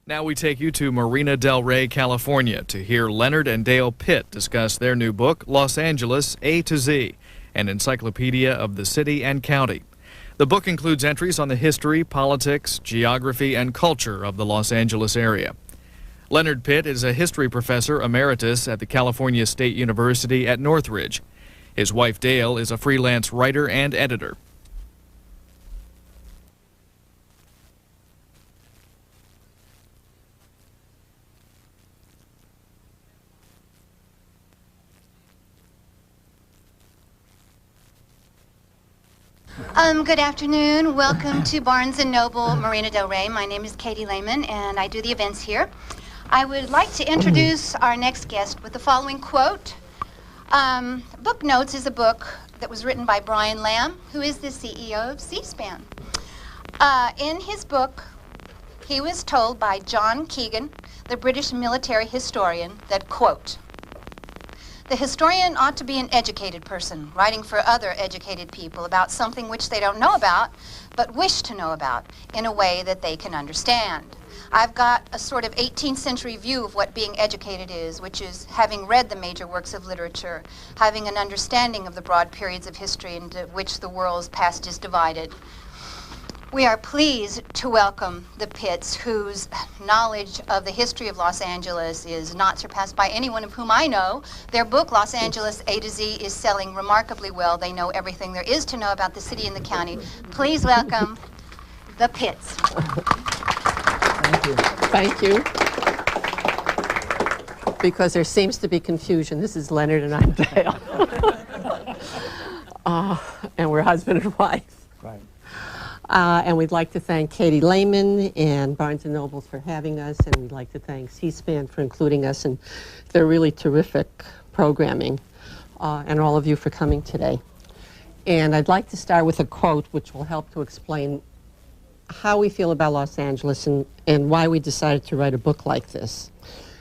Now we take you to Marina del Rey, California to hear Leonard and Dale Pitt discuss their new book, Los Angeles A to Z, an encyclopedia of the city and county. The book includes entries on the history, politics, geography, and culture of the Los Angeles area. Leonard Pitt is a history professor emeritus at the California State University at Northridge. His wife Dale is a freelance writer and editor. Good afternoon. Welcome to Barnes & Noble Marina del Rey. My name is Katie Lehman, and I do the events here. I would like to introduce our next guest with the following quote. Book Notes is a book that was written by Brian Lamb, who is the CEO of C-SPAN. In his book, he was told by John Keegan, the British military historian, that, quote, "The historian ought to be an educated person, writing for other educated people about something which they don't know about, but wish to know about, in a way that they can understand." I've got a sort of 18th century view of what being educated is, which is having read the major works of literature, having an understanding of the broad periods of history into which the world's past is divided. We are pleased to welcome the Pitts, whose knowledge of the history of Los Angeles is not surpassed by anyone of whom I know. Their book, Los Angeles A to Z, is selling remarkably well. They know everything there is to know about the city and the county. Please welcome the Pitts. Thank you. Thank you. Because there seems to be confusion. This is Leonard and I'm Dale. And we're husband and wife. Right. And we'd like to thank Katie Lehman and Barnes & Noble for having us, and we'd like to thank C-SPAN for including us in their really terrific programming, and all of you for coming today. And I'd like to start with a quote which will help to explain how we feel about Los Angeles and why we decided to write a book like this.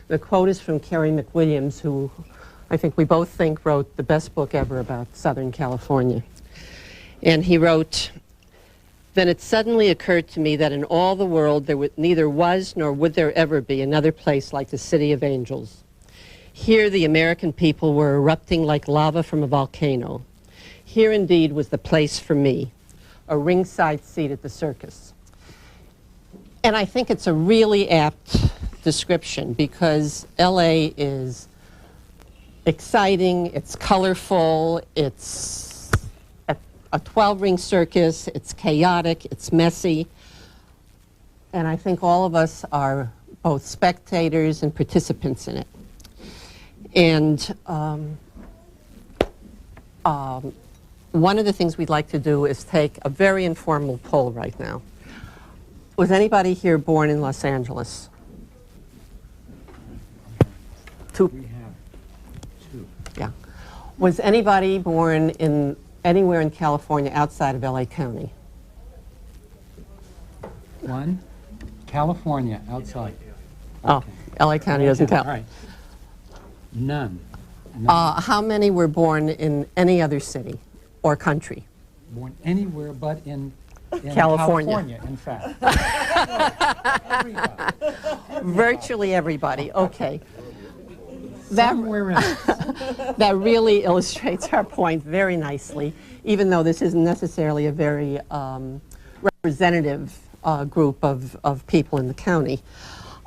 The quote is from Kerry McWilliams, who I think we both think wrote the best book ever about Southern California. And he wrote, "Then it suddenly occurred to me that in all the world there neither was nor would there ever be another place like the City of Angels. Here the American people were erupting like lava from a volcano. Here indeed was the place for me, a ringside seat at the circus." And I think it's a really apt description because LA is exciting, it's colorful, it's a 12-ring circus, it's chaotic, it's messy, and I think all of us are both spectators and participants in it. And one of the things we'd like to do is take a very informal poll right now. Was anybody here born in Los Angeles? Two. We have two. Yeah. Was anybody born in anywhere in California outside of LA County? One, California, outside. Oh, Okay. LA County doesn't count. All right. None. None. How many were born in any other city or country? Born anywhere but in California. in fact. Everybody. Virtually everybody. Okay. Somewhere in it. That really illustrates our point very nicely, even though this isn't necessarily a very representative group of people in the county.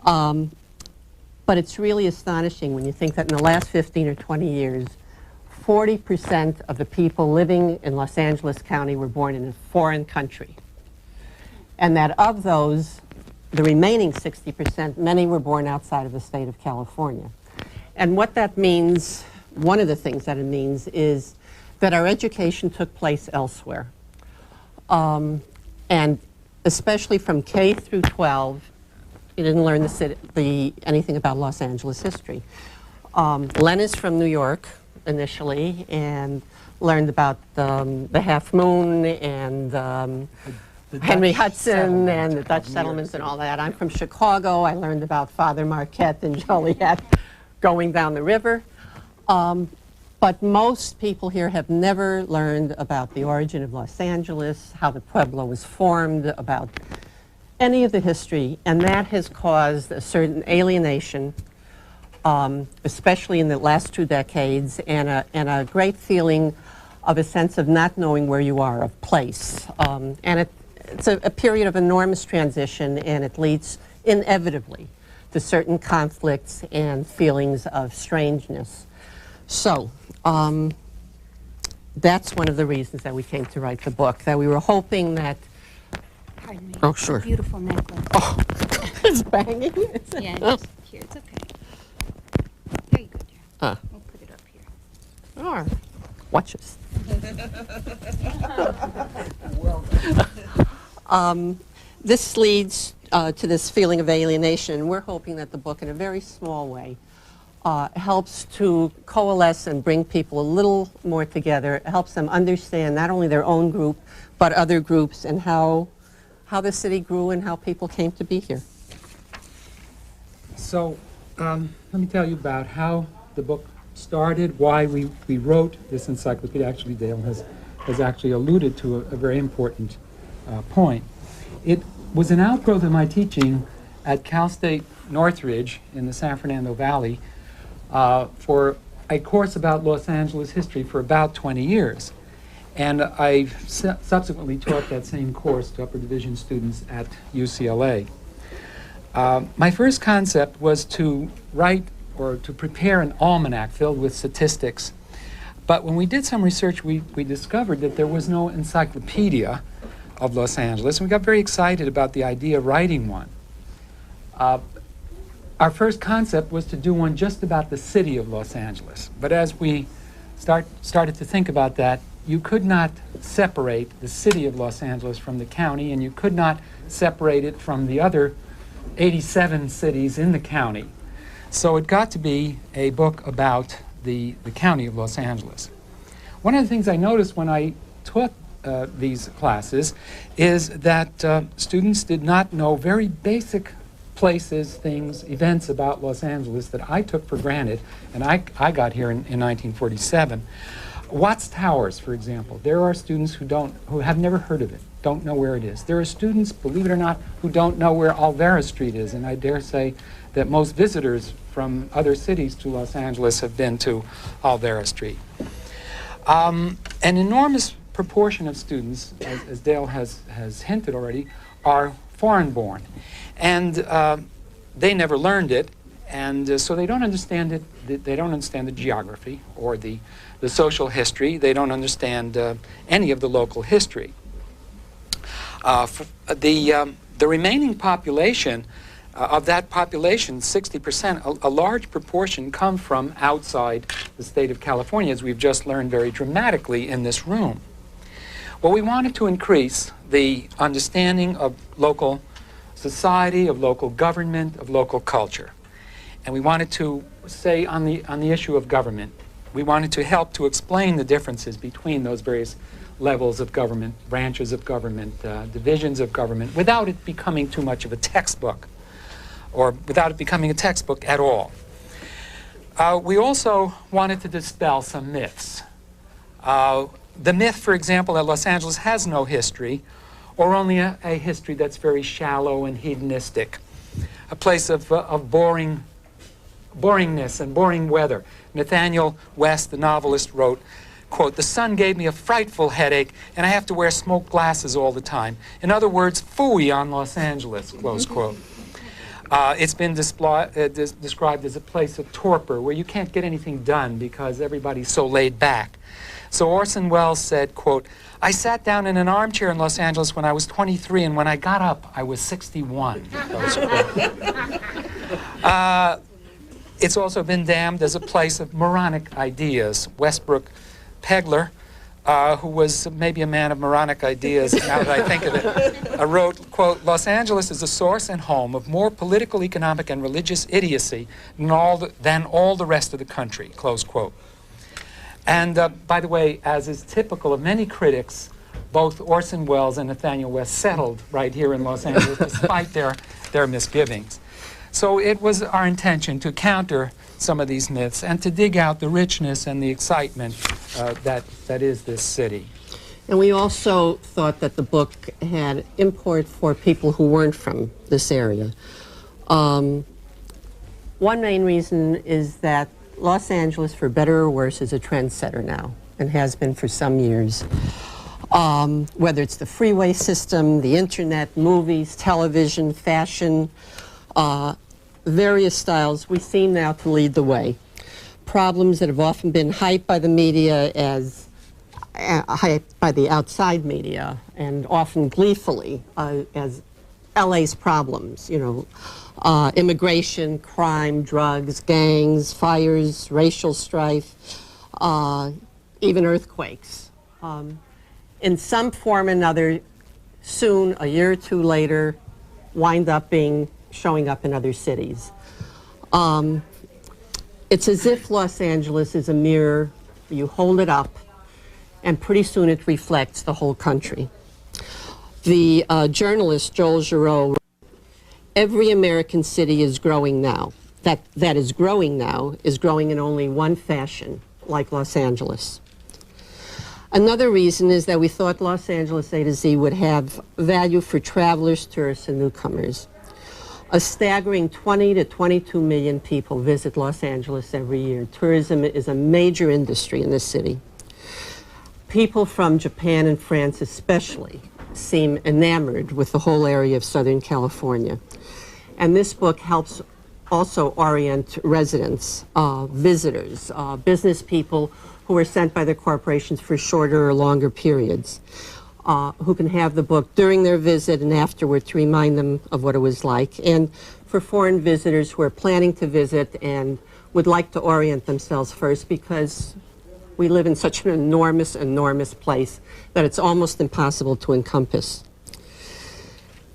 But it's really astonishing when you think that in the last 15 or 20 years, 40% of the people living in Los Angeles County were born in a foreign country. And that of those, the remaining 60%, many were born outside of the state of California. And what that means, one of the things that it means, is that our education took place elsewhere. And especially from K through 12, you didn't learn anything about Los Angeles history. Len is from New York initially and learned about the Half Moon and Henry Hudson and the Dutch settlements and all that. I'm from Chicago. I learned about Father Marquette and Joliet going down the river. But most people here have never learned about the origin of Los Angeles, how the Pueblo was formed, about any of the history, and that has caused a certain alienation, especially in the last 2 decades, and a great feeling of a sense of not knowing where you are, of place. And it's a period of enormous transition, and it leads inevitably to certain conflicts and feelings of strangeness. So that's one of the reasons that we came to write the book, that we were hoping that... Pardon me. Oh, sure. Beautiful necklace. Oh, it's banging. Yeah, just here. It's okay. There you go, dear. We'll put it up here. Oh, watch this. This leads to this feeling of alienation. We're hoping that the book, in a very small way, helps to coalesce and bring people a little more together. It helps them understand not only their own group, but other groups, and how the city grew and how people came to be here. So let me tell you about how the book started, why we wrote this encyclopedia. Actually, Dale has actually alluded to a very important point. It was an outgrowth of my teaching at Cal State Northridge in the San Fernando Valley for a course about Los Angeles history for about 20 years. And I subsequently taught that same course to upper division students at UCLA. My first concept was to write or to prepare an almanac filled with statistics. But when we did some research, we discovered that there was no encyclopedia of Los Angeles, and we got very excited about the idea of writing one. Our first concept was to do one just about the city of Los Angeles. But as we started to think about that, you could not separate the city of Los Angeles from the county, and you could not separate it from the other 87 cities in the county. So it got to be a book about the county of Los Angeles. One of the things I noticed when I taught these classes is that students did not know very basic places, things, events about Los Angeles that I took for granted, and I got here in 1947. Watts Towers, for example. There are students who have never heard of it, don't know where it is. There are students, believe it or not, who don't know where Alvera Street is, and I dare say that most visitors from other cities to Los Angeles have been to Alvera Street. An enormous proportion of students, as Dale has hinted already, are foreign-born, and they never learned it, and so they don't understand it. They don't understand the geography or the social history. They don't understand any of the local history. The remaining population, of that population, 60%, a large proportion come from outside the state of California, as we've just learned very dramatically in this room. Well, we wanted to increase the understanding of local society, of local government, of local culture. And we wanted to say on the issue of government, we wanted to help to explain the differences between those various levels of government, branches of government, divisions of government, without it becoming too much of a textbook, or without it becoming a textbook at all. We also wanted to dispel some myths. The myth, for example, that Los Angeles has no history, or only a history that's very shallow and hedonistic, a place of boringness and boring weather. Nathaniel West, the novelist, wrote, quote, "The sun gave me a frightful headache, and I have to wear smoked glasses all the time. In other words, phooey on Los Angeles," close quote. It's been described as a place of torpor, where you can't get anything done because everybody's so laid back. So Orson Welles said, quote, "I sat down in an armchair in Los Angeles when I was 23, and when I got up, I was 61. It's also been damned as a place of moronic ideas. Westbrook Pegler, who was maybe a man of moronic ideas, now that I think of it, wrote, quote, "Los Angeles is the source and home of more political, economic, and religious idiocy than all the rest of the country," close quote. And by the way, as is typical of many critics, both Orson Welles and Nathaniel West settled right here in Los Angeles, despite their misgivings. So it was our intention to counter some of these myths and to dig out the richness and the excitement that is this city. And we also thought that the book had import for people who weren't from this area. One main reason is that Los Angeles, for better or worse, is a trendsetter now and has been for some years. Whether it's the freeway system, the internet, movies, television, fashion, various styles, we seem now to lead the way. Problems that have often been hyped by the media as hyped by the outside media, and often gleefully as LA's problems, you know, immigration, crime, drugs, gangs, fires, racial strife, even earthquakes. In some form or another, soon, a year or two later, wind up showing up in other cities. It's as if Los Angeles is a mirror. You hold it up, and pretty soon it reflects the whole country. The journalist Joel Giraud wrote, "Every American city is growing now. That is growing now is growing in only one fashion, like Los Angeles." Another reason is that we thought Los Angeles A to Z would have value for travelers, tourists, and newcomers. A staggering 20 to 22 million people visit Los Angeles every year. Tourism is a major industry in this city. People from Japan and France especially seem enamored with the whole area of Southern California. And this book helps also orient residents, visitors, business people who are sent by their corporations for shorter or longer periods, who can have the book during their visit and afterward to remind them of what it was like. And for foreign visitors who are planning to visit and would like to orient themselves first, because we live in such an enormous, enormous place that it's almost impossible to encompass.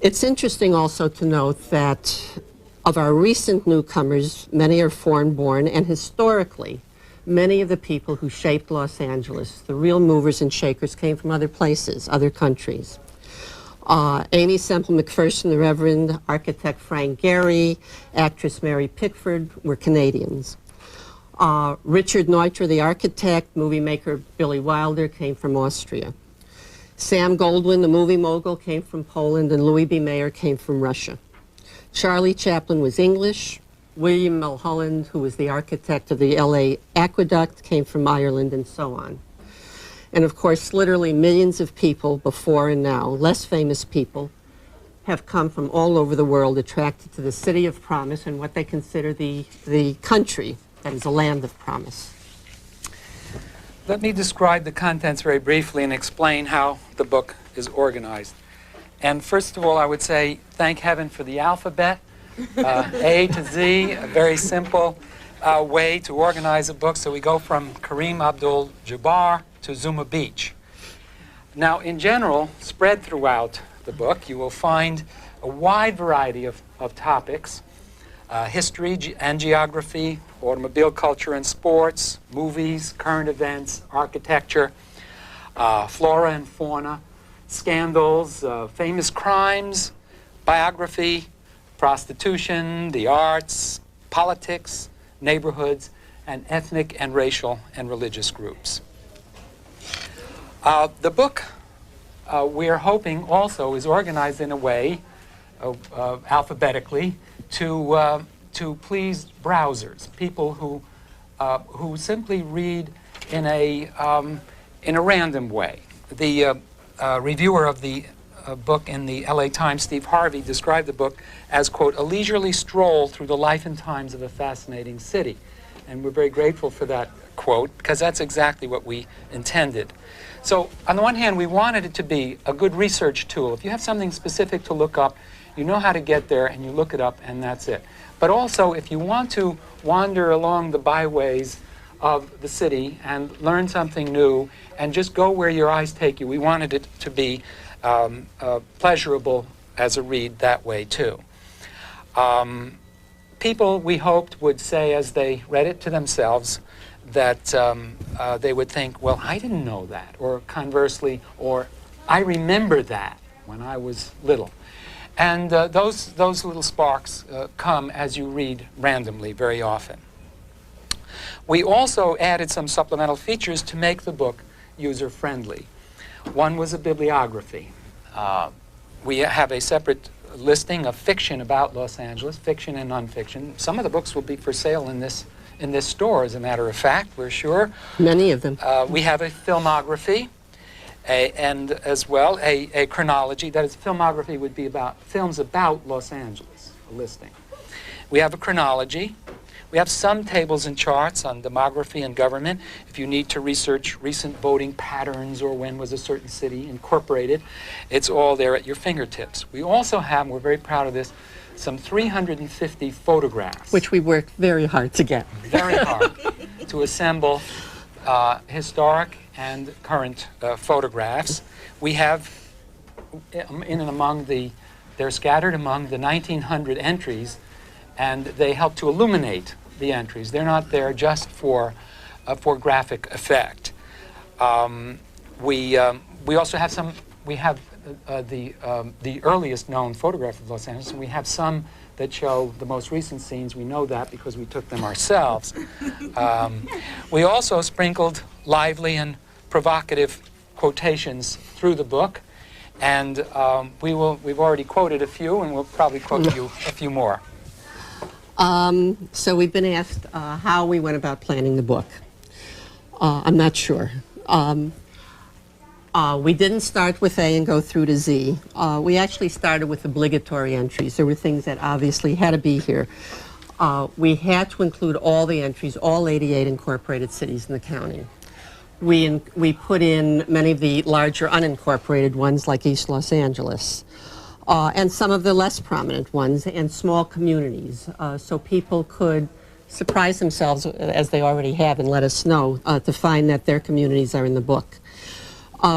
It's interesting also to note that of our recent newcomers, many are foreign-born, and historically, many of the people who shaped Los Angeles, the real movers and shakers, came from other places, other countries. Amy Semple McPherson, the Reverend, architect Frank Gehry, actress Mary Pickford were Canadians. Richard Neutra, the architect, movie maker Billy Wilder, came from Austria. Sam Goldwyn, the movie mogul, came from Poland, and Louis B. Mayer came from Russia. Charlie Chaplin was English. William Mulholland, who was the architect of the LA Aqueduct, came from Ireland, and so on. And of course, literally millions of people before and now, less famous people, have come from all over the world attracted to the city of promise and what they consider the country that is a land of promise. Let me describe the contents very briefly and explain how the book is organized. And first of all, I would say thank heaven for the alphabet. A to Z, a very simple way to organize a book. So we go from Kareem Abdul-Jabbar to Zuma Beach. Now, in general, spread throughout the book, you will find a wide variety of topics: history and geography, automobile culture and sports, movies, current events, architecture, flora and fauna, scandals, famous crimes, biography, prostitution, the arts, politics, neighborhoods, and ethnic and racial and religious groups. The book, we're hoping also, is organized in a way, alphabetically, to please browsers, people who simply read in a random way. The reviewer of the book in the LA Times, Steve Harvey, described the book as, quote, a leisurely stroll through the life and times of a fascinating city. And we're very grateful for that quote, because that's exactly what we intended. So on the one hand, we wanted it to be a good research tool. If you have something specific to look up, you know how to get there and you look it up and that's it. But also, if you want to wander along the byways of the city and learn something new and just go where your eyes take you, we wanted it to be pleasurable as a read that way too. People, we hoped, would say as they read it to themselves that they would think, well, I didn't know that, or conversely, or I remember that when I was little. And those little sparks come as you read randomly very often. We also added some supplemental features to make the book user-friendly. One was a bibliography. We have a separate listing of fiction about Los Angeles, fiction and nonfiction. Some of the books will be for sale in this store, as a matter of fact, we're sure. Many of them. We have a filmography, and as well a chronology. That is, filmography would be about films about Los Angeles, a listing. We have a chronology. We have some tables and charts on demography and government. If you need to research recent voting patterns or when was a certain city incorporated, it's all there at your fingertips. We also have, and we're very proud of this, some 350 photographs. Which we worked very hard to get. Very hard to assemble historic and current photographs. We have, they're scattered among the 1900 entries, and they help to illuminate the entries. They're not there just for graphic effect. We also have some. We have the earliest known photograph of Los Angeles, and we have some that show the most recent scenes. We know that because we took them ourselves. We also sprinkled lively and provocative quotations through the book, and we've already quoted a few, and we'll probably quote you a few more. So we've been asked how we went about planning the book. I'm not sure. We didn't start with A and go through to Z. We actually started with obligatory entries. There were things that obviously had to be here. We had to include all the entries, all 88 incorporated cities in the county. We put in many of the larger unincorporated ones like East Los Angeles. And some of the less prominent ones, and small communities, so people could surprise themselves, as they already have, and let us know, to find that their communities are in the book.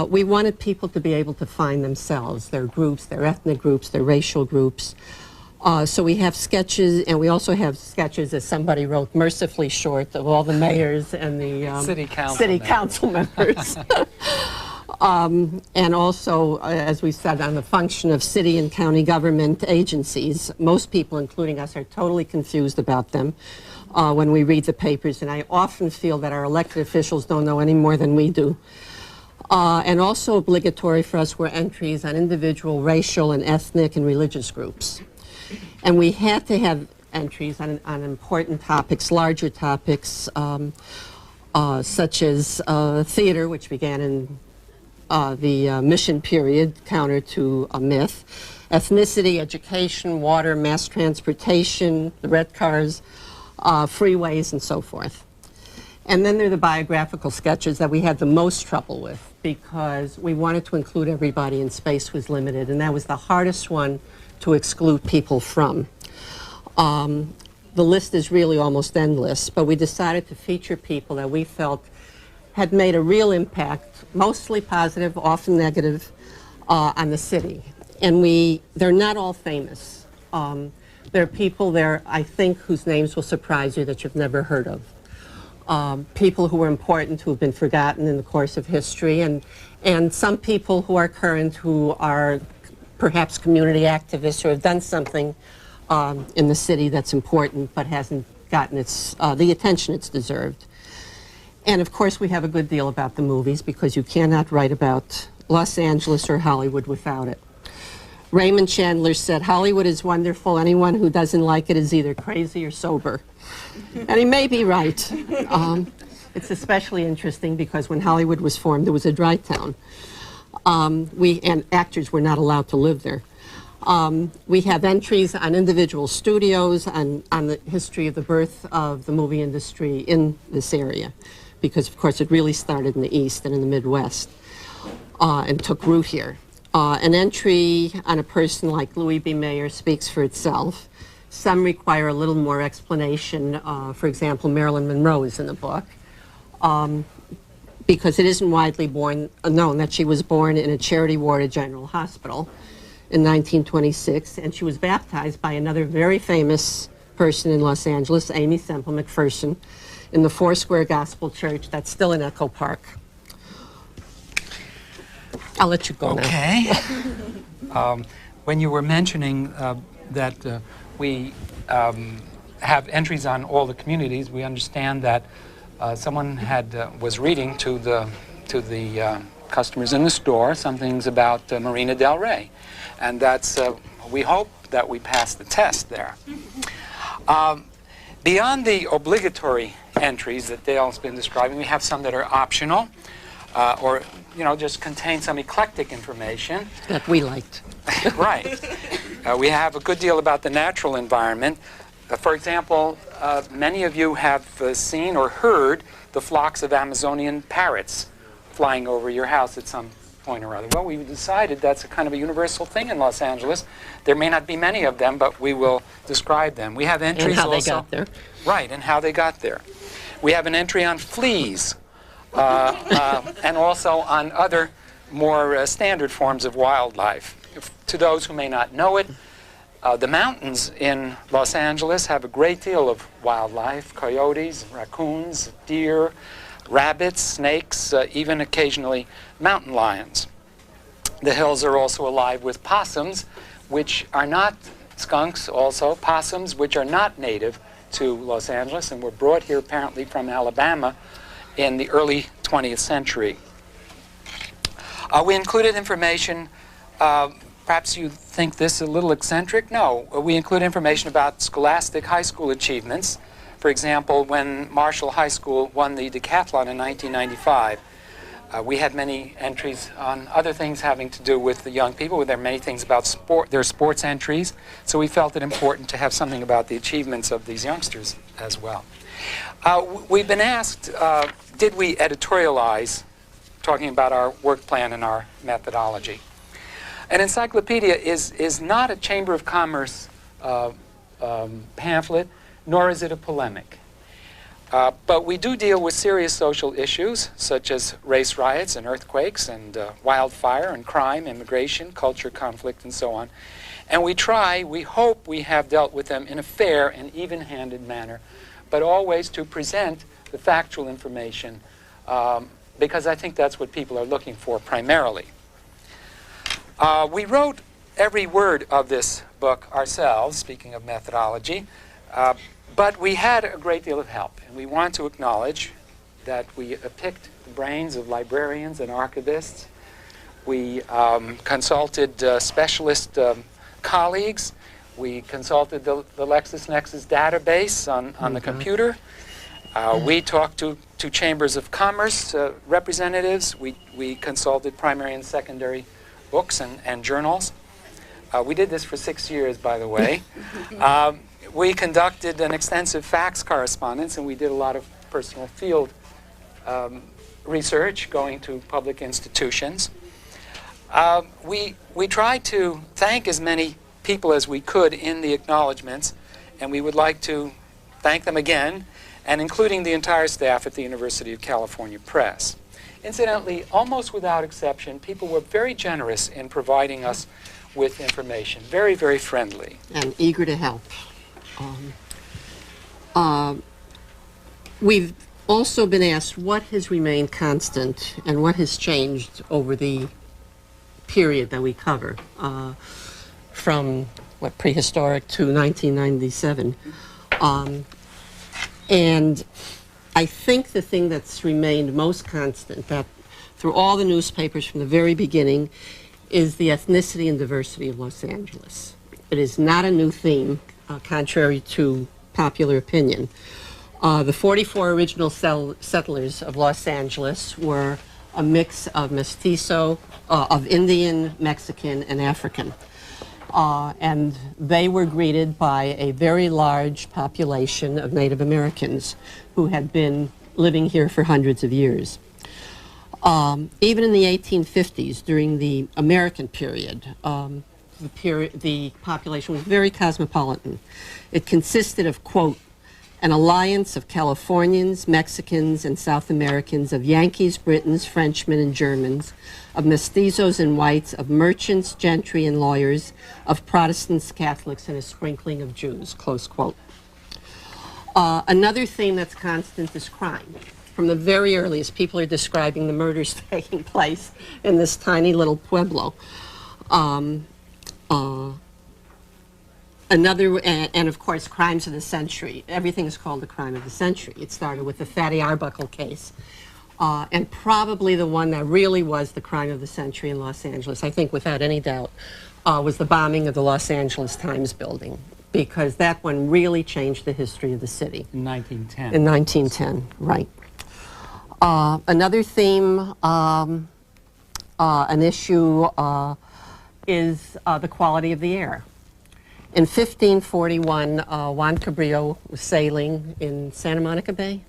We wanted people to be able to find themselves, their groups, their ethnic groups, their racial groups. So we have sketches, and we also have sketches, as somebody wrote, mercifully short, of all the mayors and the city council members. And also, as we said, on the function of city and county government agencies. Most people, including us, are totally confused about them when we read the papers, and I often feel that our elected officials don't know any more than we do. And also obligatory for us were entries on individual racial and ethnic and religious groups. And we had to have entries on important topics, larger topics, such as theater, which began in the mission period, counter to a myth, ethnicity, education, water, mass transportation, the red cars, freeways, and so forth. And then there are the biographical sketches that we had the most trouble with, because we wanted to include everybody and space was limited, and that was the hardest one to exclude people from. The list is really almost endless, but we decided to feature people that we felt had made a real impact, mostly positive, often negative, on the city. And they're not all famous. There are people there, I think, whose names will surprise you that you've never heard of. People who were important who have been forgotten in the course of history, and some people who are current who are perhaps community activists who have done something in the city that's important but hasn't gotten the attention it's deserved. And of course we have a good deal about the movies, because you cannot write about Los Angeles or Hollywood without it. Raymond Chandler said, "Hollywood is wonderful. Anyone who doesn't like it is either crazy or sober." And he may be right. It's especially interesting because when Hollywood was formed, there was a dry town. And actors were not allowed to live there. We have entries on individual studios, on the history of the birth of the movie industry in this area, because of course it really started in the East and in the Midwest and took root here. An entry on a person like Louis B. Mayer speaks for itself. Some require a little more explanation. For example, Marilyn Monroe is in the book, because it isn't widely known that she was born in a charity ward at General Hospital in 1926, and she was baptized by another very famous person in Los Angeles, Aimee Semple McPherson, in the Foursquare Gospel Church that's still in Echo Park. I'll let you go now. Okay. When you were mentioning that we have entries on all the communities, we understand that someone was reading to the customers in the store, some things about Marina Del Rey. And that's, we hope that we pass the test there. Beyond the obligatory entries that Dale's been describing, we have some that are optional or, just contain some eclectic information. That we liked. Right. We have a good deal about the natural environment. For example, many of you have seen or heard the flocks of Amazonian parrots flying over your house at some point or other. Well, we decided that's a kind of a universal thing in Los Angeles. There may not be many of them, but we will describe them. We have entries and how also, they got there. Right, and how they got there. We have an entry on fleas and also on other more standard forms of wildlife. To those who may not know it, the mountains in Los Angeles have a great deal of wildlife: coyotes, raccoons, deer, rabbits, snakes, even occasionally mountain lions. The hills are also alive with possums, which are not skunks, also possums, which are not native to Los Angeles and were brought here apparently from Alabama in the early 20th century. We included information. Perhaps you think this a little eccentric. No, we include information about scholastic high school achievements. For example, when Marshall High School won the decathlon in 1995, we had many entries on other things having to do with the young people. There are many things about sport. There are sports entries, so we felt it important to have something about the achievements of these youngsters as well. We've been asked, did we editorialize, talking about our work plan and our methodology? An encyclopedia is not a Chamber of Commerce pamphlet, nor is it a polemic. But we do deal with serious social issues, such as race riots and earthquakes and wildfire and crime, immigration, culture, conflict, and so on. And we hope we have dealt with them in a fair and even-handed manner, but always to present the factual information, because I think that's what people are looking for primarily. We wrote every word of this book ourselves, speaking of methodology, but we had a great deal of help, and we want to acknowledge that we picked the brains of librarians and archivists. We consulted specialist colleagues. We consulted the LexisNexis database on the computer. We talked to chambers of commerce representatives. We consulted primary and secondary books and journals. We did this for 6 years, by the way. We conducted an extensive fax correspondence, and we did a lot of personal field research going to public institutions. We tried to thank as many people as we could in the acknowledgments, and we would like to thank them again, and including the entire staff at the University of California Press. Incidentally, almost without exception, people were very generous in providing us with information, very, very friendly. And eager to help. We've also been asked what has remained constant and what has changed over the period that we cover, from prehistoric to 1997. And I think the thing that's remained most constant, that through all the newspapers from the very beginning, is the ethnicity and diversity of Los Angeles. It is not a new theme, contrary to popular opinion. The 44 original settlers of Los Angeles were a mix of mestizo, of Indian, Mexican, and African. And they were greeted by a very large population of Native Americans who had been living here for hundreds of years. Even in the 1850s, during the American period, the population was very cosmopolitan. It consisted of, quote, an alliance of Californians, Mexicans, and South Americans, of Yankees, Britons, Frenchmen, and Germans, of mestizos and whites, of merchants, gentry, and lawyers, of Protestants, Catholics, and a sprinkling of Jews, close quote. Another theme that's constant is crime. From the very earliest, people are describing the murders taking place in this tiny little pueblo. And of course, crimes of the century. Everything is called the crime of the century. It started with the Fatty Arbuckle case and probably the one that really was the crime of the century in Los Angeles, I think without any doubt, was the bombing of the Los Angeles Times building, because that one really changed the history of the city. In 1910. In 1910, right. Another theme, an issue, is the quality of the air. In 1541, Juan Cabrillo was sailing in Santa Monica Bay.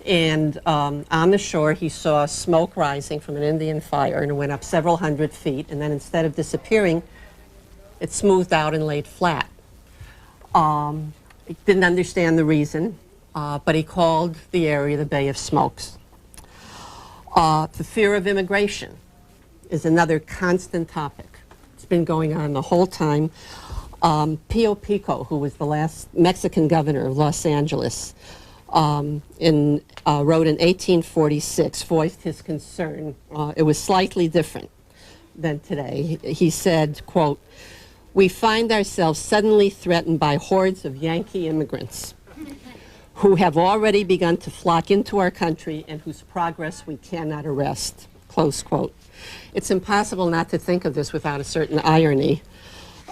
And on the shore, he saw smoke rising from an Indian fire, and it went up several hundred feet. And then instead of disappearing, it smoothed out and laid flat. He didn't understand the reason, but he called the area the Bay of Smokes. The fear of immigration is another constant topic. It's been going on the whole time. Pio Pico, who was the last Mexican governor of Los Angeles, wrote in 1846, voiced his concern. It was slightly different than today. He said, quote, "We find ourselves suddenly threatened by hordes of Yankee immigrants who have already begun to flock into our country and whose progress we cannot arrest," close quote. It's impossible not to think of this without a certain irony.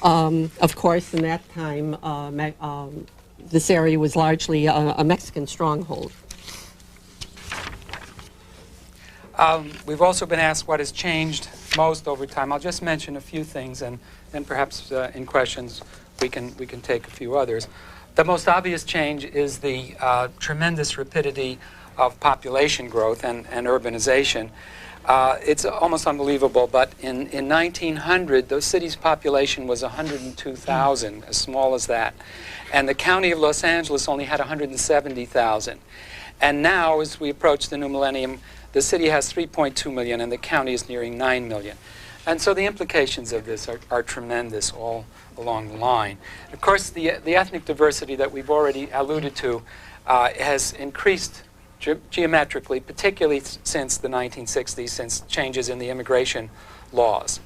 Of course, in that time, this area was largely a Mexican stronghold. We've also been asked what has changed most over time. I'll just mention a few things, and perhaps in questions we can take a few others. The most obvious change is the tremendous rapidity of population growth and urbanization. It's almost unbelievable, but in 1900, the city's population was 102,000, as small as that. And the county of Los Angeles only had 170,000. And now, as we approach the new millennium, the city has 3.2 million, and the county is nearing 9 million. And so the implications of this are tremendous all along the line. Of course, the ethnic diversity that we've already alluded to has increased geometrically, particularly since the 1960s, since changes in the immigration laws.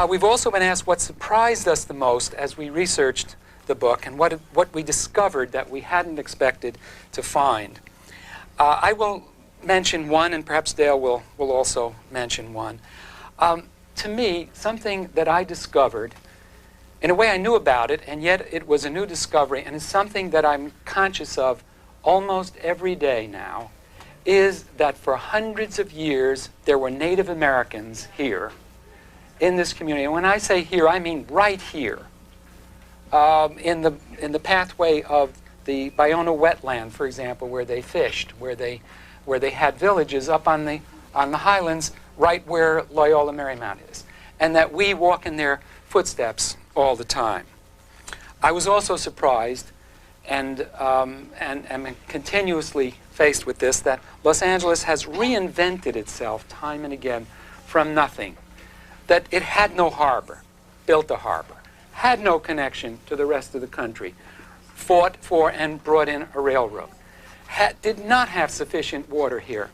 We've also been asked what surprised us the most as we researched the book and what we discovered that we hadn't expected to find. I will mention one, and perhaps Dale will also mention one. To me, something that I discovered, in a way I knew about it, and yet it was a new discovery, and it's something that I'm conscious of almost every day now, is that for hundreds of years there were Native Americans here in this community. And when I say here, I mean right here, in the pathway of the Bayona wetland, for example, where they fished, where they had villages up on the highlands, right where Loyola Marymount is, and that we walk in their footsteps all the time. I was also surprised and am continuously faced with this, that Los Angeles has reinvented itself time and again from nothing. That it had no harbor, built a harbor, had no connection to the rest of the country, fought for and brought in a railroad, did not have sufficient water here.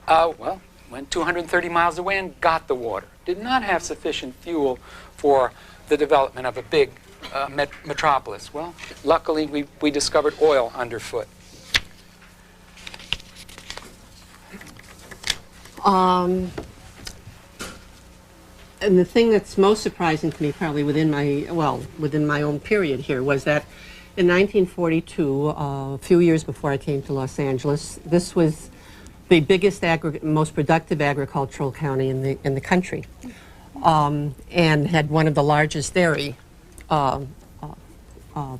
Well, went 230 miles away and got the water. Did not have sufficient fuel for the development of a big metropolis. Well, luckily we discovered oil underfoot. And the thing that's most surprising to me, probably within my own period here, was that in 1942, a few years before I came to Los Angeles, this was the biggest, most productive agricultural county in the country, and had one of the largest dairy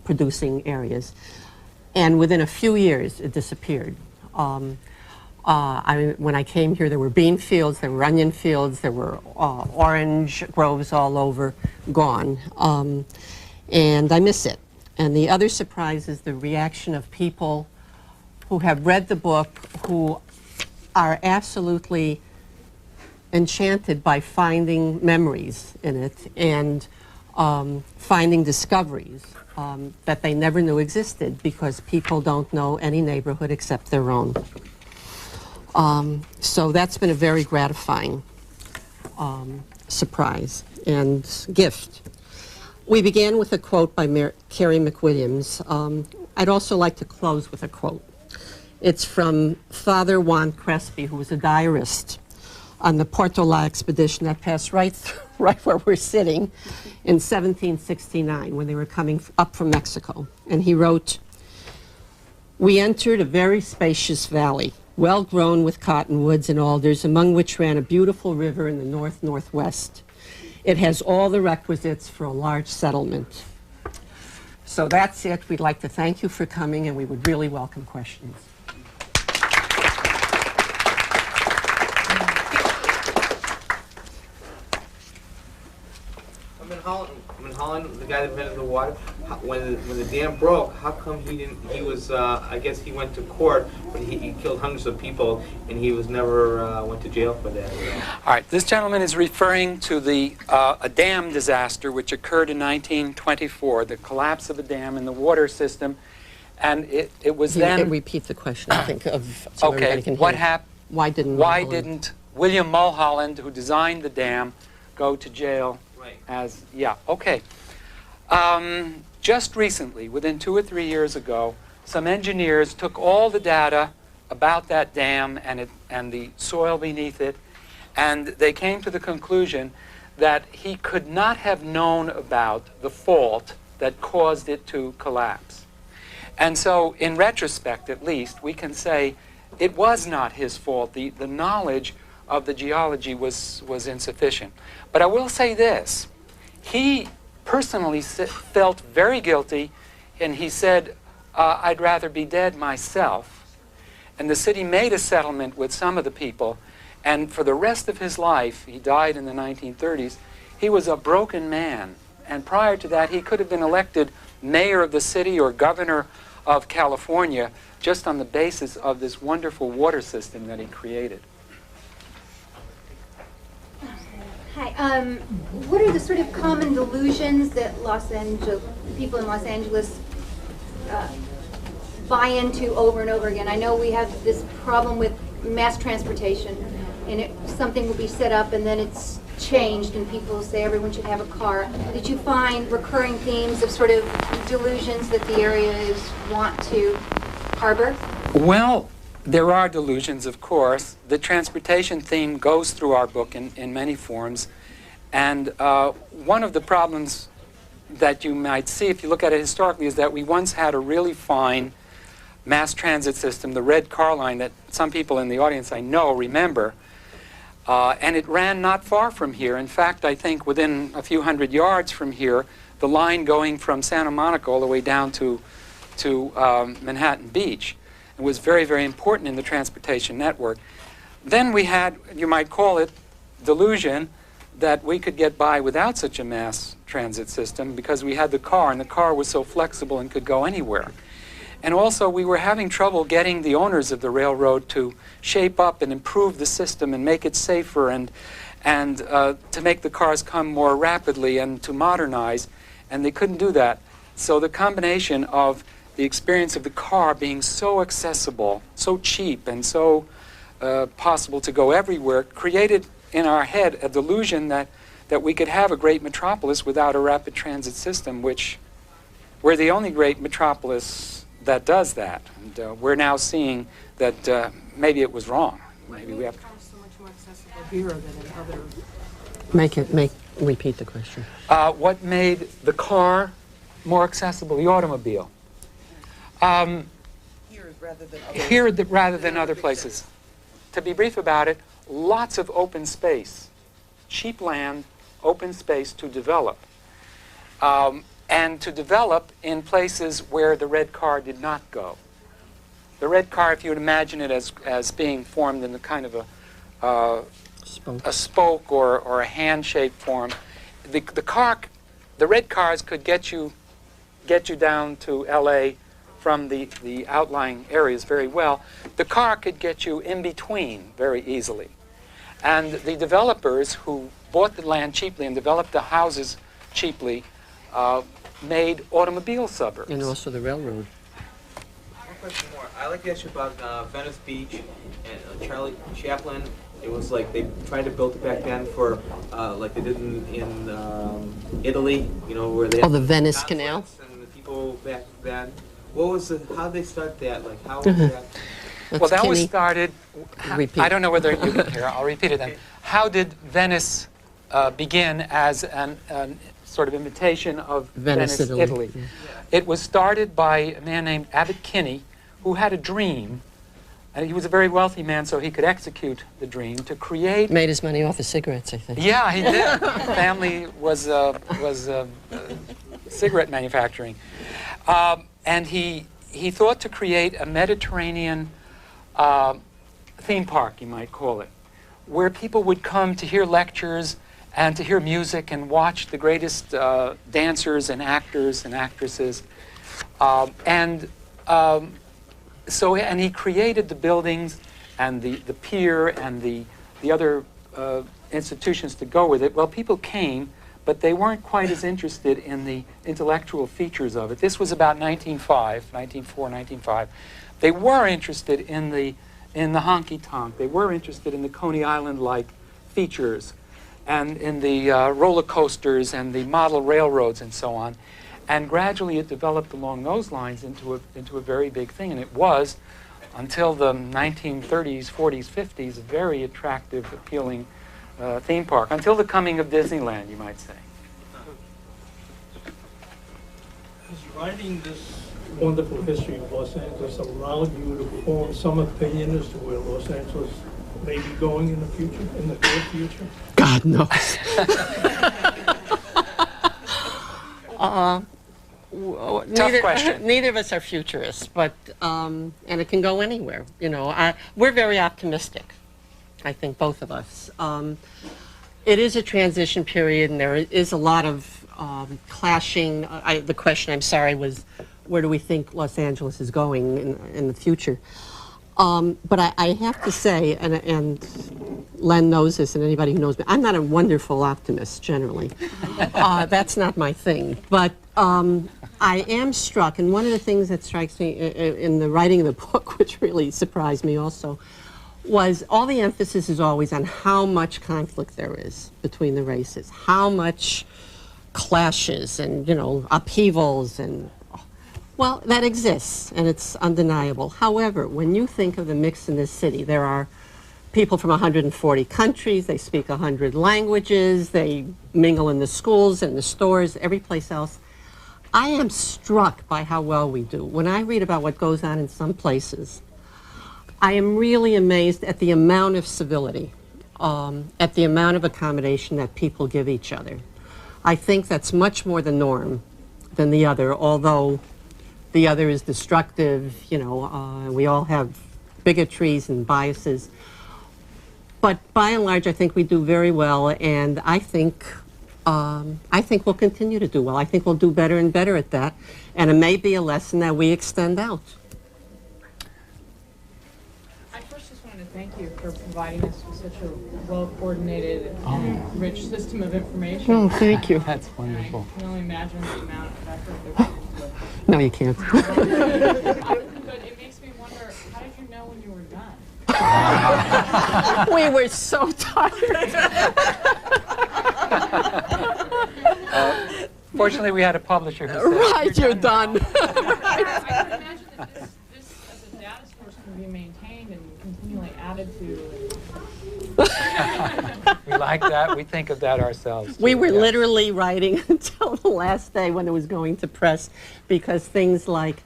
producing areas. And within a few years, it disappeared. When I came here, there were bean fields, there were onion fields, there were orange groves all over, gone. And I miss it. And the other surprise is the reaction of people who have read the book, who are absolutely enchanted by finding memories in it and finding discoveries that they never knew existed, because people don't know any neighborhood except their own. So that's been a very gratifying surprise and gift. We began with a quote by Carrie McWilliams. I'd also like to close with a quote. It's from Father Juan Crespi, who was a diarist on the Portola expedition that passed right where we're sitting in 1769 when they were coming up from Mexico. And he wrote, "We entered a very spacious valley, well grown with cottonwoods and alders, among which ran a beautiful river in the north-northwest. It has all the requisites for a large settlement." So that's it. We'd like to thank you for coming, and we would really welcome questions. I'm in Holland, the guy that invented the water. When the dam broke, how come he didn't? He was, I guess he went to court, but he killed hundreds of people, and he was never went to jail for that. All right, this gentleman is referring to a dam disaster which occurred in 1924, the collapse of a dam in the water system, and it was then. Repeat the question, I think, so okay, everybody can hear. what happened? Why didn't William Mulholland, who designed the dam, go to jail? Okay. Just recently, within 2 or 3 years ago, some engineers took all the data about that dam and the soil beneath it, and they came to the conclusion that he could not have known about the fault that caused it to collapse. And so, in retrospect at least, we can say it was not his fault. The knowledge of the geology was insufficient. But I will say this, he personally felt very guilty, and he said, I'd rather be dead myself. And the city made a settlement with some of the people, and for the rest of his life, he died in the 1930s, he was a broken man. And prior to that, he could have been elected mayor of the city or governor of California just on the basis of this wonderful water system that he created. Hi. What are the sort of common delusions that people in Los Angeles buy into over and over again? I know we have this problem with mass transportation, and something will be set up and then it's changed, and people say everyone should have a car. Did you find recurring themes of sort of delusions that the areas want to harbor? Well, there are delusions, of course. The transportation theme goes through our book in many forms. And one of the problems that you might see if you look at it historically is that we once had a really fine mass transit system, the Red Car Line, that some people in the audience I know remember. And it ran not far from here. In fact, I think within a few hundred yards from here, the line going from Santa Monica all the way down to Manhattan Beach. It was very, very important in the transportation network. Then we had, you might call it, delusion that we could get by without such a mass transit system because we had the car, and the car was so flexible and could go anywhere. And also, we were having trouble getting the owners of the railroad to shape up and improve the system and make it safer and to make the cars come more rapidly and to modernize, and they couldn't do that. So the combination of the experience of the car being so accessible, so cheap, and so possible to go everywhere created in our head a delusion that we could have a great metropolis without a rapid transit system, which we're the only great metropolis that does that. And we're now seeing that maybe it was wrong. Maybe we have so much more accessible here than in other. Repeat the question. What made the car more accessible? The automobile. Here rather than other places. To be brief about it, lots of open space, cheap land, open space to develop. And to develop in places where the red car did not go. The red car, if you would imagine it as being formed in the kind of a spoke or a hand-shaped form, the red cars could get you down to L.A. from the outlying areas very well. The car could get you in between very easily. And the developers who bought the land cheaply and developed the houses cheaply made automobile suburbs. And also the railroad. One question more. I like to ask you about Venice Beach and Charlie Chaplin. It was like they tried to build it back then for, like they did in Italy, you know, where they had the Venice Canal. And the people back then. What was how did they start that? Like how was that? Well, that was Kinney. started. Repeat. I don't know whether you can hear. I'll repeat it then. How did Venice begin as an sort of imitation of Venice, Venice, Italy. Italy? Yeah. It was started by a man named Abbot Kinney, who had a dream. And he was a very wealthy man, so he could execute the dream to create. Made his money off of cigarettes, I think. Yeah, he did. Family was cigarette manufacturing, and he thought to create a Mediterranean theme park, you might call it, where people would come to hear lectures and to hear music and watch the greatest dancers and actors and actresses, and he created the buildings and the pier and the other institutions to go with it. Well, people came, but they weren't quite as interested in the intellectual features of it. This was about 1905. They were interested in the honky-tonk. They were interested in the Coney Island-like features and in the roller coasters and the model railroads and so on. And gradually it developed along those lines into a very big thing. And it was, until the 1930s, 40s, 50s, a very attractive, appealing theme park, until the coming of Disneyland, you might say. Has writing this wonderful history of Los Angeles allowed you to form some opinion as to where Los Angeles may be going in the future, in the near future? God knows. Tough question. Neither of us are futurists, but and it can go anywhere. You know, we're very optimistic. I think both of us. It is a transition period, and there is a lot of clashing. The question, I'm sorry, was where do we think Los Angeles is going in the future? But I have to say, and Len knows this, and anybody who knows me, I'm not a wonderful optimist generally. That's not my thing. But I am struck, and one of the things that strikes me in the writing of the book, which really surprised me also, was all the emphasis is always on how much conflict there is between the races, how much clashes and, you know, upheavals and, well, that exists and it's undeniable. However, when you think of the mix in this city, there are people from 140 countries, they speak 100 languages, they mingle in the schools and the stores, every place else. I am struck by how well we do. When I read about what goes on in some places, I am really amazed at the amount of civility, at the amount of accommodation that people give each other. I think that's much more the norm than the other, although the other is destructive, you know, we all have bigotries and biases. But by and large, I think we do very well, and I think we'll continue to do well. I think we'll do better and better at that, and it may be a lesson that we extend out. I first just wanted to thank you for providing us with such a well-coordinated and rich system of information. Oh, thank you. That's And wonderful. I can only imagine the amount of effort that went into it. No, you can't. But it makes me wonder, how did you know when you were done? We were so tired. Fortunately, we had a publisher who said, Right, you're done. I can imagine that this as a data source can be maintained and continually added to. we like that. We think of that ourselves. We too, were yes. literally writing until the last day when it was going to press, because things like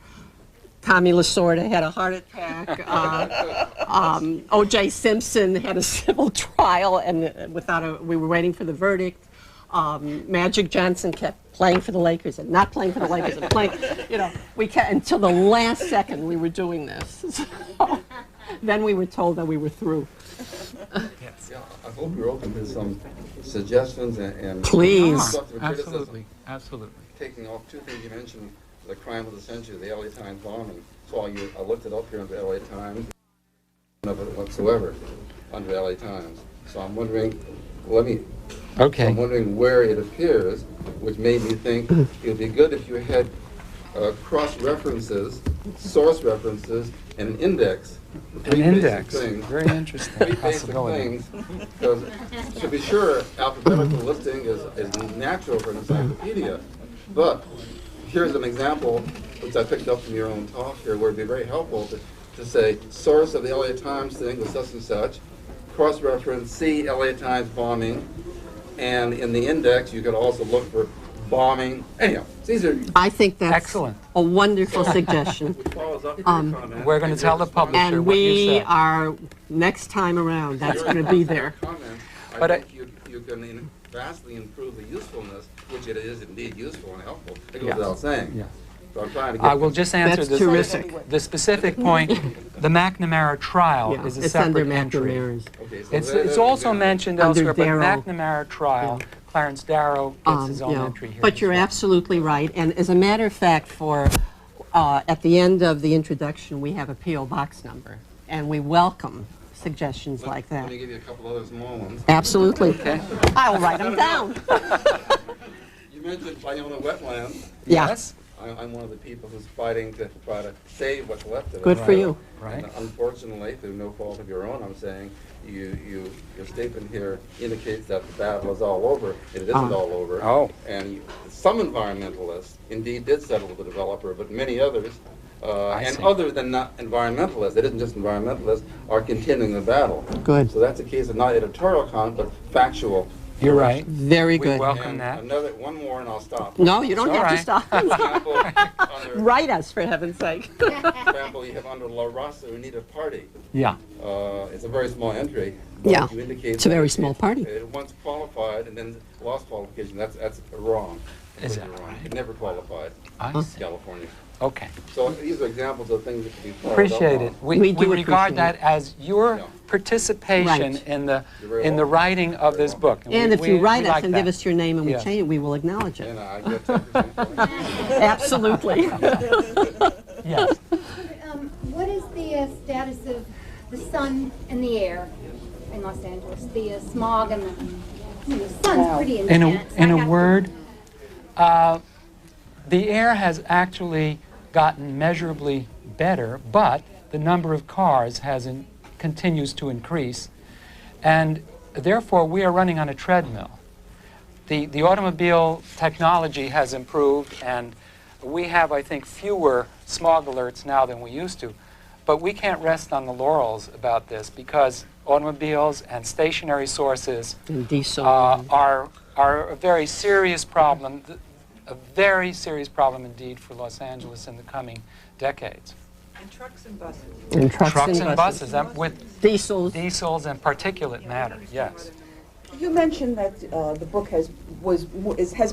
Tommy Lasorda had a heart attack, O.J. Simpson had a civil trial, and we were waiting for the verdict. Magic Johnson kept playing for the Lakers and not playing for the Lakers and playing, you know, we kept, until the last second we were doing this. So, then we were told that we were through. Yeah, I hope you're open to some suggestions and Please. constructive criticism. Absolutely, absolutely. Taking off two things you mentioned, the crime of the century, the LA Times bombing. So I looked it up here under LA Times, of it whatsoever under LA Times. So I'm wondering, I'm wondering where it appears, which made me think it would be good if you had cross-references, source references, and an index. An index. Very interesting Three basic possibility. things, because to be sure, alphabetical listing is natural for an encyclopedia, but here's an example, which I picked up from your own talk here, where it'd be very helpful to say, source of the LA Times thing was such and such, cross-reference, see LA Times bombing, and in the index you could also look for bombing. Anyhow, these are... I think that's Excellent. a wonderful suggestion. follows up with your comment. We're going to tell the publisher And what you we said. are, next time around, that's going to be there. But But think you can vastly improve the usefulness, which it is indeed useful and helpful. It goes Yes. without saying. Yes. So I'm trying to get... I will just answer That's terrific. the specific point. The McNamara trial Yeah, is a it's under separate entry. McNamara's. Okay, so It's also mentioned Under elsewhere, but Darrow. McNamara trial, Clarence Darrow gets his own Yeah. entry here. But as you're well. absolutely right. And as a matter of fact, at the end of the introduction, we have a P.O. box number. And we welcome suggestions like Let that. me give you a couple other small ones. Absolutely. I'll write them down. You mentioned Iona wetlands. Yeah. Yes? I'm one of the people who's fighting to try to save what's left of it. Good for you. Right. And unfortunately, through no fault of your own, I'm saying, your statement here indicates that the battle is all over. It isn't all over. Oh. And some environmentalists indeed did settle with the developer, but many others, and see. other than not environmentalists, it isn't just environmentalists, are continuing the battle. Good. So that's a case of not editorial comment, but factual. You're right. Very We good. welcome And that. one more and I'll stop. No, you don't It's all have to right. stop. Example, under, Write us, for heaven's sake. example, you have under La Raza, we need a party. Yeah. It's a very small entry. but Yeah, you indicate it's a that very small party. It once qualified and then lost qualification. That's wrong. Is that Completely wrong. right? It never qualified I in see. California. Okay. So these are examples of things that can be followed Appreciate up it. on. We do regard appreciate that as your Yeah. participation Right. in You're very the welcome. writing of this book. And if you write we us like and that. give us your name and we Yeah. change it, we will acknowledge it. And I get 10%. Absolutely. Yes. What is the status of the sun and the air in Los Angeles? The smog and the sun's pretty In intense. in a word, the air has actually gotten measurably better, but the number of cars continues to increase, and therefore we are running on a treadmill. The automobile technology has improved, and we have, I think, fewer smog alerts now than we used to. But we can't rest on the laurels about this because automobiles and stationary sources And diesel. are a very serious problem, a very serious problem indeed for Los Angeles in the coming decades. And trucks and buses. And trucks And buses with Diesels. diesels and particulate matter, yes. You mentioned that the book has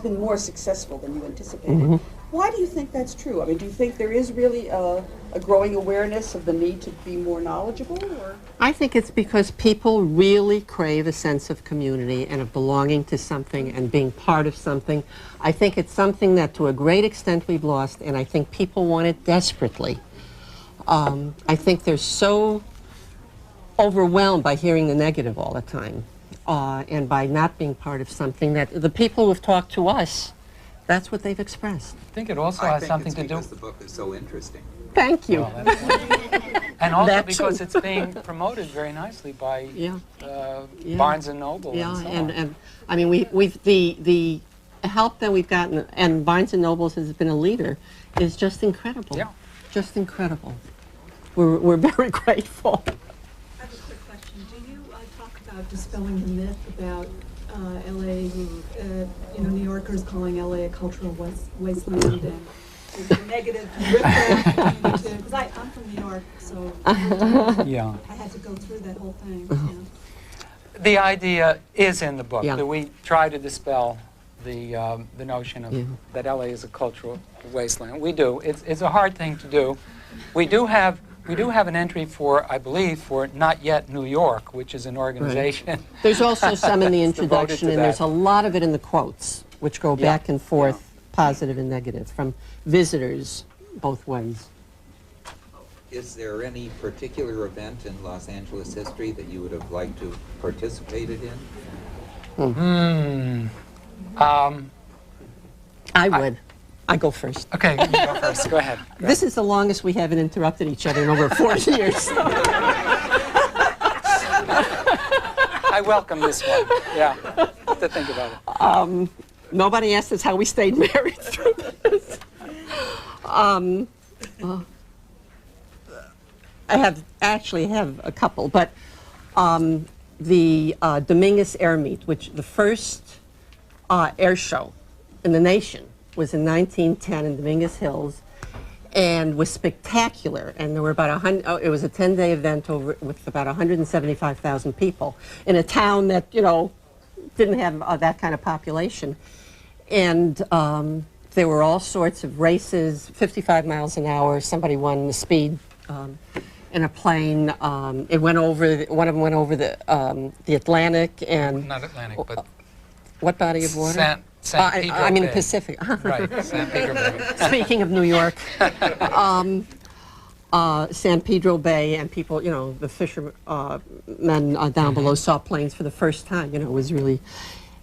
been more successful than you anticipated. Why do you think that's true? I mean, do you think there is really a growing awareness of the need to be more knowledgeable? Or? I think it's because people really crave a sense of community and of belonging to something and being part of something. I think it's something that to a great extent we've lost, and I think people want it desperately. I think they're so overwhelmed by hearing the negative all the time and by not being part of something that the people who have talked to us, that's what they've expressed. I think it also has something to do because the book is so interesting. Thank you. Well, that's wonderful. And also That because too. it's being promoted very nicely by Yeah. Yeah. Barnes and Noble Yeah, and so on. and I mean, we've the help that we've gotten, and Barnes and Noble has been a leader, is just incredible. Yeah. Just incredible. We're very grateful. I have a quick question. Do you talk about dispelling the myth about LA, New Yorkers calling LA a cultural wasteland and the negative riff because I'm from New York, so Yeah. I had to go through that whole thing. The idea is in the book Yeah. that we try to dispel the notion of that LA is a cultural wasteland. We do. It's a hard thing to do. We do have an entry for, I believe, for Not Yet New York, which is an organization. There's also some in the It's devoted introduction, to and there's that. a lot of it in the quotes, which go Yeah. back and forth, positive and negative, from visitors both ways. Is there any particular event in Los Angeles history that you would have liked to have participated in? I would. I go first. Okay, you go first. Go ahead. This is the longest we haven't interrupted each other in over 40 years. I welcome this one. Yeah, to think about it. Nobody asked us how we stayed married through this. actually have a couple, but the Dominguez Air Meet, which the first air show in the nation was in 1910 in Dominguez Hills, and was spectacular. And there were about 100. It was a 10-day event with about 175,000 people in a town that didn't have that kind of population. And there were all sorts of races, 55 miles an hour. Somebody won the speed in a plane. It went over. One of them went over the Atlantic and not Atlantic, but what body of water? San Pedro I mean Bay. the Pacific. Right, San Pedro Bay. Speaking of New York, San Pedro Bay, and people, the fishermen down below saw planes for the first time. It was really.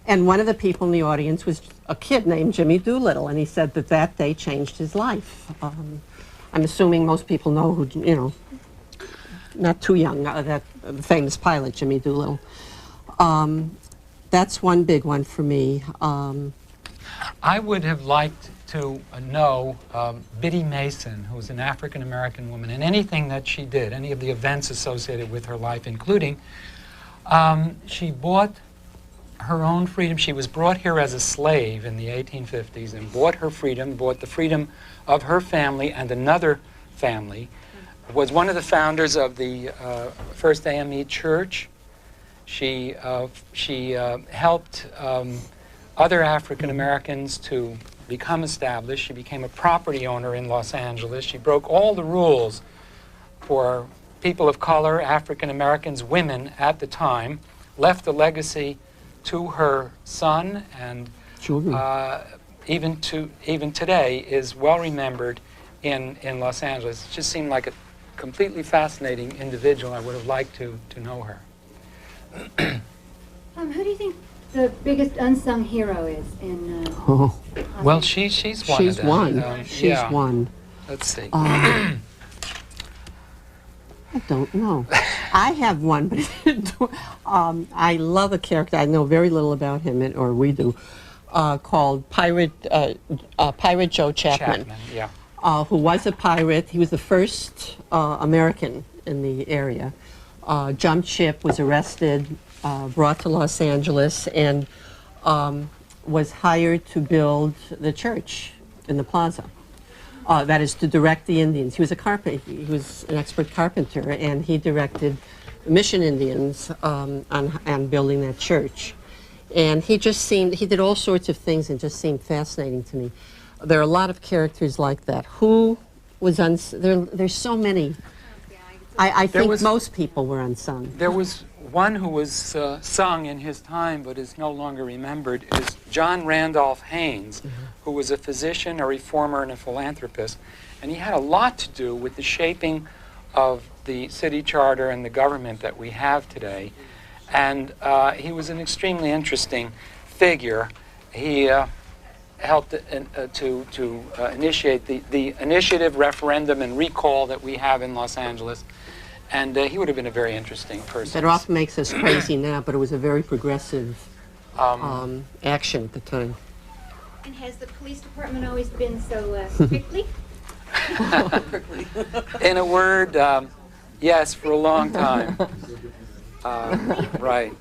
And one of the people in the audience was a kid named Jimmy Doolittle, and he said that day changed his life. I'm assuming most people know who, not too young, that the famous pilot Jimmy Doolittle. That's one big one for me. I would have liked to know Biddy Mason, who's an African-American woman, and anything that she did, any of the events associated with her life, including she bought her own freedom. She was brought here as a slave in the 1850s and bought her freedom, bought the freedom of her family and another family, was one of the founders of the First AME Church. She helped other African Americans to become established. She became a property owner in Los Angeles. She broke all the rules for people of color, African Americans, women at the time, left a legacy to her son, and even today is well remembered in Los Angeles. It just seemed like a completely fascinating individual. I would have liked to know her. Who do you think the biggest unsung hero is in? Well, she's one. She's of them. one. She's yeah. one. Let's see. I don't know. I have one, but I love a character. I know very little about him, or we do, called Pirate Joe Chapman. Yeah. Who was a pirate. He was the first American in the area. Jumped ship, was arrested, brought to Los Angeles, and was hired to build the church in the plaza. That is, to direct the Indians. He was a carpenter. He was an expert carpenter, and he directed the Mission Indians on building that church. And he did all sorts of things and just seemed fascinating to me. There are a lot of characters like that. Who was there's so many. I think most people were unsung. There was one who was sung in his time but is no longer remembered, is John Randolph Haynes, who was a physician, a reformer, and a philanthropist. And he had a lot to do with the shaping of the city charter and the government that we have today. And he was an extremely interesting figure. He helped to initiate the initiative, referendum, and recall that we have in Los Angeles. And he would have been a very interesting person. That often makes us crazy now, but it was a very progressive action at the time. And has the police department always been so strictly? In a word, yes, for a long time. Right.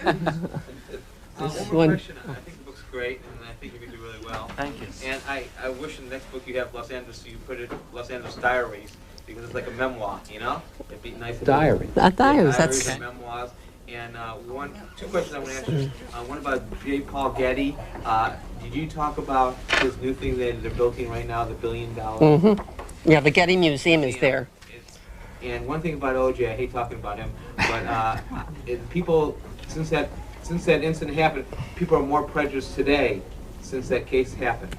One more question. I think the book's great, and I think you can do really well. Thank you. And I wish in the next book you have Los Angeles, you put it Los Angeles Diaries, because it's like a memoir, It'd be nice. Diary. Diaries. Diaries and memoirs. And two questions I want to ask you. One about J. Paul Getty. Did you talk about this new thing that they're building right now, the $1 billion? Mm-hmm. Yeah, the Getty Museum is there. And one thing about OJ, I hate talking about him, but people, since that incident happened, people are more prejudiced today since that case happened.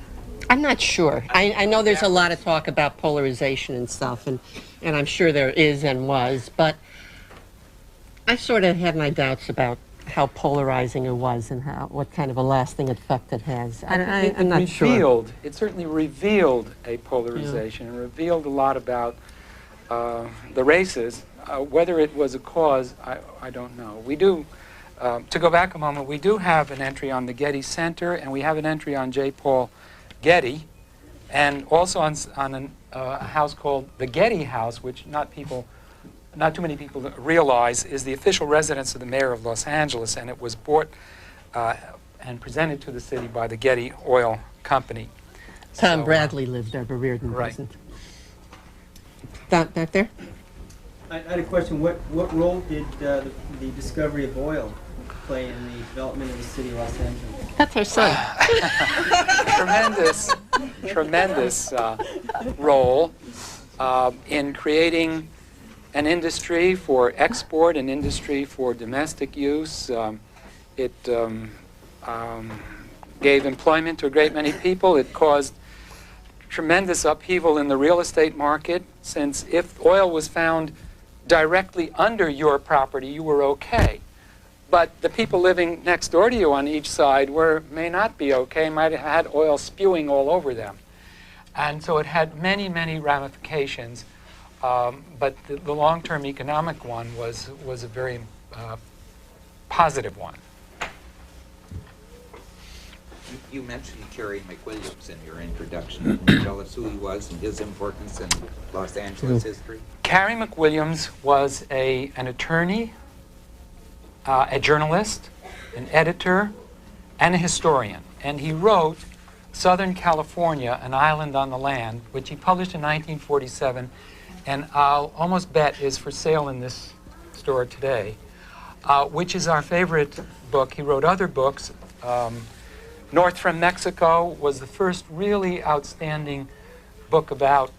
I'm not sure. I know there's a lot of talk about polarization and stuff, and I'm sure there is and was, but I sort of have my doubts about how polarizing it was and what kind of a lasting effect it has. I'm not sure. It certainly revealed a polarization and revealed a lot about the races. Whether it was a cause, I don't know. We do, to go back a moment, we do have an entry on the Getty Center, and we have an entry on J. Paul Getty, and also on a house called the Getty House, which not too many people realize is the official residence of the mayor of Los Angeles, and it was bought and presented to the city by the Getty Oil Company. Tom So, Bradley lived there, but Reardon right. doesn't. Back there? I had a question. What role did the discovery of oil play in the development of the city of Los Angeles? That's our son. tremendous role in creating an industry for export, an industry for domestic use. It gave employment to a great many people. It caused tremendous upheaval in the real estate market, since if oil was found directly under your property, you were okay. But the people living next door to you on each side may not be okay, might have had oil spewing all over them. And so it had many, many ramifications. But the long-term economic one was a very positive one. You mentioned Kerry McWilliams in your introduction. Can you tell us who he was and his importance in Los Angeles history? Kerry McWilliams was an attorney, a journalist, an editor, and a historian. And he wrote Southern California, An Island on the Land, which he published in 1947, and I'll almost bet is for sale in this store today, which is our favorite book. He wrote other books. North from Mexico was the first really outstanding book about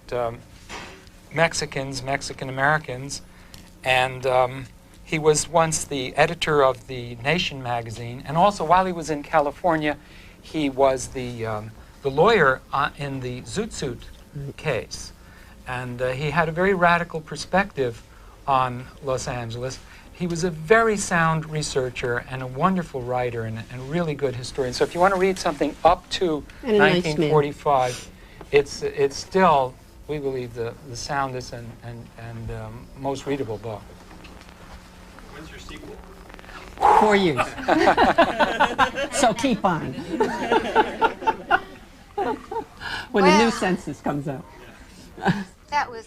Mexicans, Mexican Americans, and he was once the editor of the Nation magazine, and also while he was in California, he was the lawyer in the Zoot Suit case, and he had a very radical perspective on Los Angeles. He was a very sound researcher and a wonderful writer and a really good historian. So if you want to read something up to 1945, it's still, we believe, the soundest and most readable book. When's your sequel? 4 years. So keep on. When the new census comes out. That was